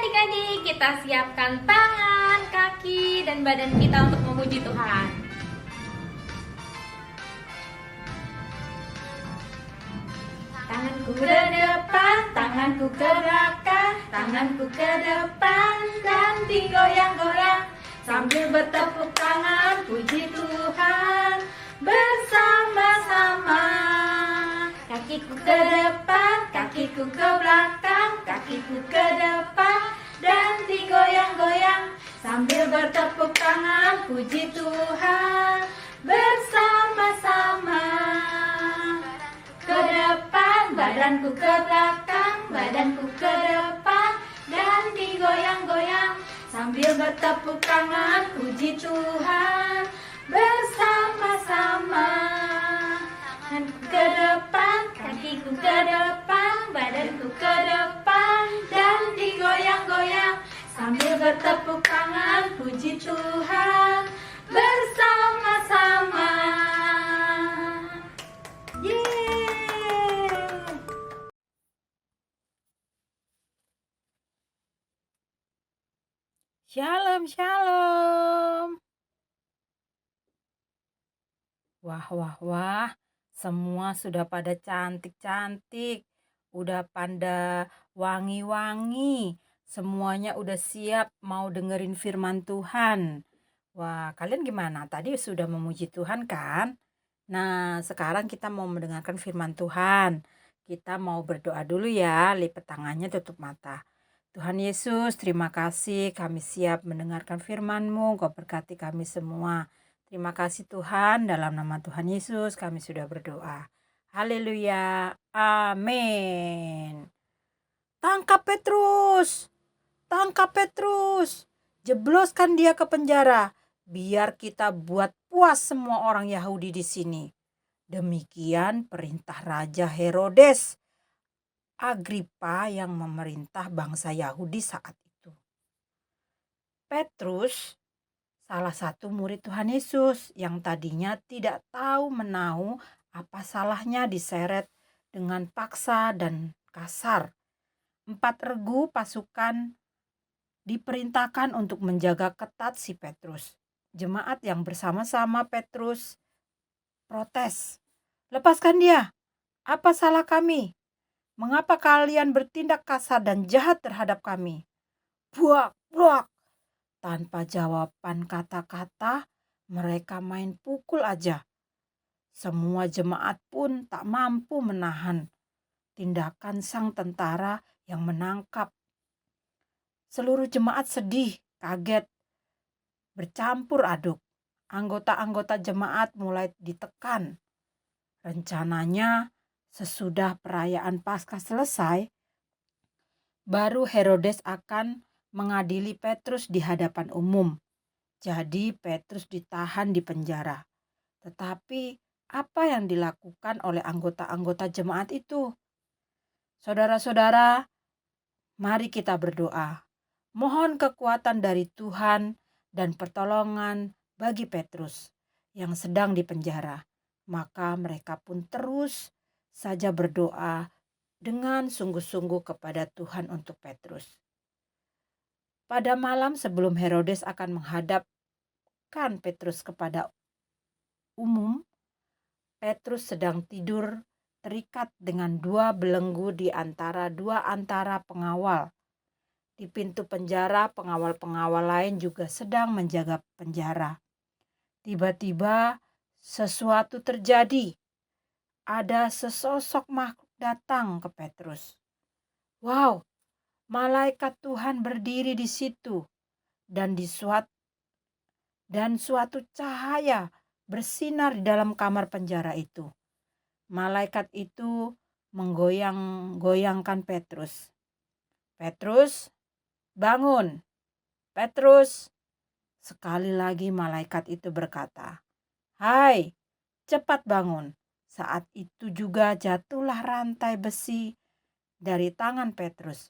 adik-adik, kita siapkan tangan, kaki, dan badan kita untuk memuji Tuhan. Tanganku ke depan, tanganku ke belakang, tanganku ke depan dan digoyang-goyang sambil bertepuk tangan, puji Tuhan bersama-sama. Kakiku ke depan, kakiku ke belakang, kakiku ke depan dan digoyang-goyang sambil bertepuk tangan, puji Tuhan bersama-sama. Ke depan, badanku ke belakang, badanku ke depan dan digoyang-goyang sambil bertepuk tangan, puji Tuhan bersama-sama. Tanganku ke depan, kakiku ke depan, badanku ke depan dan digoyang-goyang sambil bertepuk tangan, puji Tuhan bersama-sama. Shalom, shalom. Wah, semua sudah pada cantik-cantik, udah pada wangi-wangi, semuanya udah siap mau dengerin firman Tuhan. Wah, kalian gimana? Tadi sudah memuji Tuhan kan? Nah, sekarang kita mau mendengarkan firman Tuhan. Kita mau berdoa dulu ya, lipat tangannya, tutup mata. Tuhan Yesus, terima kasih kami siap mendengarkan firman-Mu. Kau berkati kami semua. Terima kasih Tuhan, dalam nama Tuhan Yesus kami sudah berdoa. Haleluya, amin. Tangkap Petrus, jebloskan dia ke penjara, biar kita buat puas semua orang Yahudi di sini. Demikian perintah Raja Herodes Agripa yang memerintah bangsa Yahudi saat itu. Petrus, salah satu murid Tuhan Yesus yang tadinya tidak tahu menahu apa salahnya diseret dengan paksa dan kasar. 4 regu pasukan diperintahkan untuk menjaga ketat si Petrus. Jemaat yang bersama-sama Petrus protes, "Lepaskan dia, apa salah kami? Mengapa kalian bertindak kasar dan jahat terhadap kami?" Buak, buak. Tanpa jawaban kata-kata, mereka main pukul aja. Semua jemaat pun tak mampu menahan tindakan sang tentara yang menangkap. Seluruh jemaat sedih, kaget, bercampur aduk. Anggota-anggota jemaat mulai ditekan. Rencananya, sesudah perayaan Paskah selesai, baru Herodes akan mengadili Petrus di hadapan umum. Jadi Petrus ditahan di penjara. Tetapi apa yang dilakukan oleh anggota-anggota jemaat itu? Saudara-saudara, mari kita berdoa. Mohon kekuatan dari Tuhan dan pertolongan bagi Petrus yang sedang di penjara. Maka mereka pun terus saja berdoa dengan sungguh-sungguh kepada Tuhan untuk Petrus. Pada malam sebelum Herodes akan menghadapkan Petrus kepada umum, Petrus sedang tidur terikat dengan 2 belenggu di antara 2 pengawal. Di pintu penjara, pengawal-pengawal lain juga sedang menjaga penjara. Tiba-tiba sesuatu terjadi. Ada sesosok makhluk datang ke Petrus. Wow, malaikat Tuhan berdiri di situ dan suatu cahaya bersinar di dalam kamar penjara itu. Malaikat itu menggoyang-goyangkan Petrus. Petrus, bangun. Petrus. Sekali lagi malaikat itu berkata, "Hai, cepat bangun." Saat itu juga jatuhlah rantai besi dari tangan Petrus.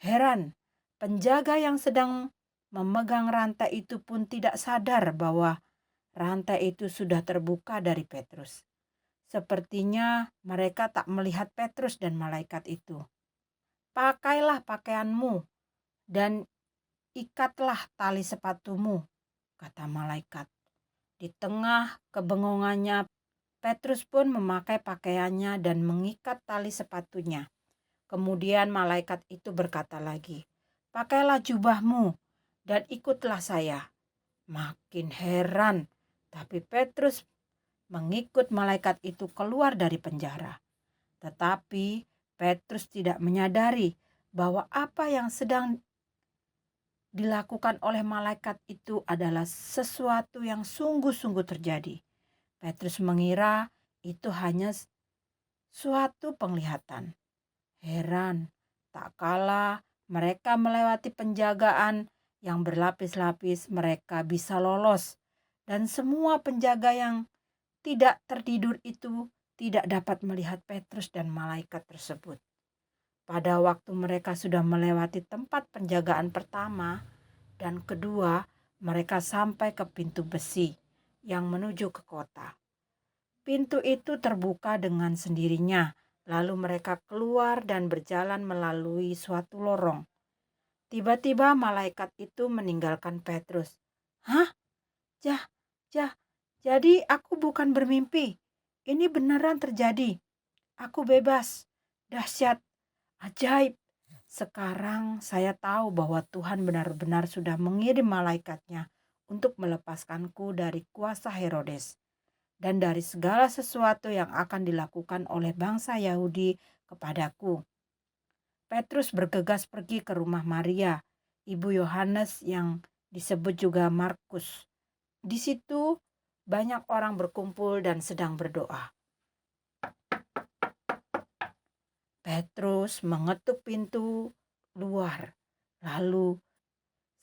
Heran, penjaga yang sedang memegang rantai itu pun tidak sadar bahwa rantai itu sudah terbuka dari Petrus. Sepertinya mereka tak melihat Petrus dan malaikat itu. "Pakailah pakaianmu dan ikatlah tali sepatumu, kata malaikat. Di tengah kebengongannya, Petrus pun memakai pakaiannya dan mengikat tali sepatunya. Kemudian malaikat itu berkata lagi, "Pakailah jubahmu dan ikutlah saya." Makin heran, tapi Petrus mengikut malaikat itu keluar dari penjara. Tetapi Petrus tidak menyadari bahwa apa yang sedang dilakukan oleh malaikat itu adalah sesuatu yang sungguh-sungguh terjadi. Petrus mengira itu hanya suatu penglihatan. Heran, tak kala mereka melewati penjagaan yang berlapis-lapis, mereka bisa lolos. Dan semua penjaga yang tidak tertidur itu tidak dapat melihat Petrus dan malaikat tersebut. Pada waktu mereka sudah melewati tempat penjagaan pertama dan kedua, mereka sampai ke pintu besi yang menuju ke kota. Pintu itu terbuka dengan sendirinya, lalu mereka keluar dan berjalan melalui suatu lorong. Tiba-tiba malaikat itu meninggalkan Petrus. "Hah? Jadi aku bukan bermimpi. Ini beneran terjadi. Aku bebas. Dahsyat. Ajaib. Sekarang saya tahu bahwa Tuhan benar-benar sudah mengirim malaikatnya untuk melepaskanku dari kuasa Herodes dan dari segala sesuatu yang akan dilakukan oleh bangsa Yahudi kepadaku." Petrus bergegas pergi ke rumah Maria, ibu Yohanes yang disebut juga Markus. Di situ banyak orang berkumpul dan sedang berdoa. Petrus mengetuk pintu luar. Lalu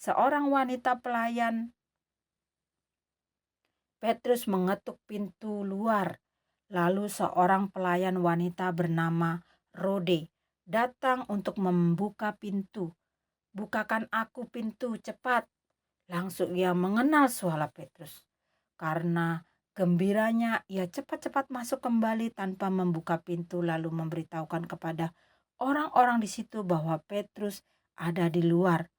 seorang wanita pelayan Petrus mengetuk pintu luar. Lalu seorang pelayan wanita bernama Rode datang untuk membuka pintu. "Bukakan aku pintu, cepat." Langsung ia mengenal suara Petrus. Karena gembiranya, ia cepat-cepat masuk kembali tanpa membuka pintu lalu memberitahukan kepada orang-orang di situ bahwa Petrus ada di luar.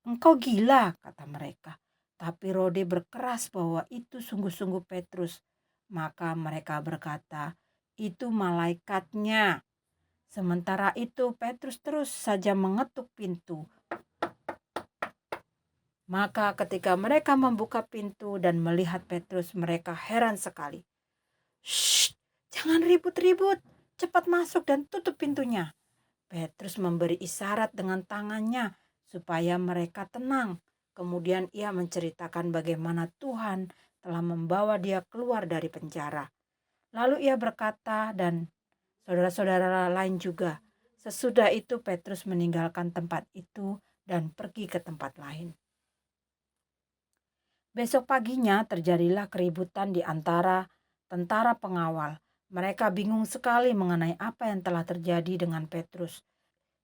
"Engkau gila," kata mereka. Tapi Rode berkeras bahwa itu sungguh-sungguh Petrus. Maka mereka berkata, "Itu malaikatnya." Sementara itu Petrus terus saja mengetuk pintu. Maka ketika mereka membuka pintu dan melihat Petrus, mereka heran sekali. "Shh, jangan ribut-ribut, cepat masuk dan tutup pintunya." Petrus memberi isyarat dengan tangannya supaya mereka tenang. Kemudian ia menceritakan bagaimana Tuhan telah membawa dia keluar dari penjara. Lalu ia berkata dan saudara-saudara lain juga. Sesudah itu Petrus meninggalkan tempat itu dan pergi ke tempat lain. Besok paginya terjadilah keributan di antara tentara pengawal. Mereka bingung sekali mengenai apa yang telah terjadi dengan Petrus.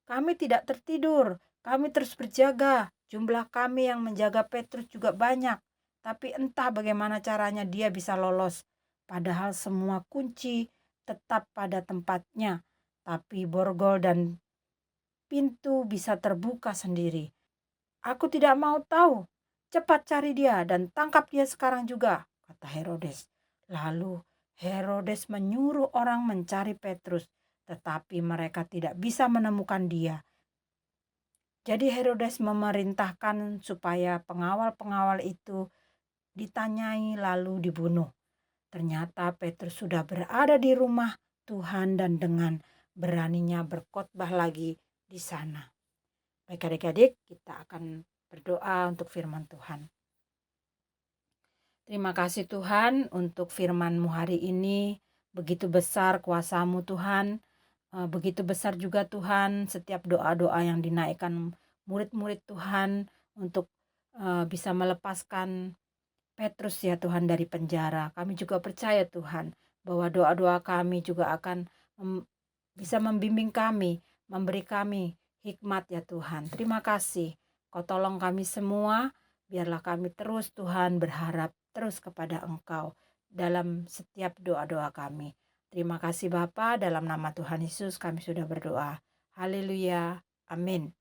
"Kami tidak tertidur, kami terus berjaga. Jumlah kami yang menjaga Petrus juga banyak. Tapi entah bagaimana caranya dia bisa lolos. Padahal semua kunci tetap pada tempatnya. Tapi borgol dan pintu bisa terbuka sendiri. Aku tidak mau tahu. Cepat cari dia dan tangkap dia sekarang juga," kata Herodes. Lalu Herodes menyuruh orang mencari Petrus, tetapi mereka tidak bisa menemukan dia. Jadi Herodes memerintahkan supaya pengawal-pengawal itu ditanyai lalu dibunuh. Ternyata Petrus sudah berada di rumah Tuhan dan dengan beraninya berkhotbah lagi di sana. Baik adik-adik, kita akan berdoa untuk firman Tuhan. Terima kasih Tuhan untuk firman-Mu hari ini. Begitu besar kuasa-Mu Tuhan. Begitu besar juga Tuhan setiap doa-doa yang dinaikkan murid-murid Tuhan untuk bisa melepaskan Petrus ya Tuhan dari penjara. Kami juga percaya Tuhan bahwa doa-doa kami juga akan bisa membimbing kami, memberi kami hikmat ya Tuhan. Terima kasih. Kau tolong kami semua, biarlah kami terus Tuhan berharap terus kepada Engkau dalam setiap doa-doa kami. Terima kasih Bapa, dalam nama Tuhan Yesus kami sudah berdoa. Haleluya. Amin.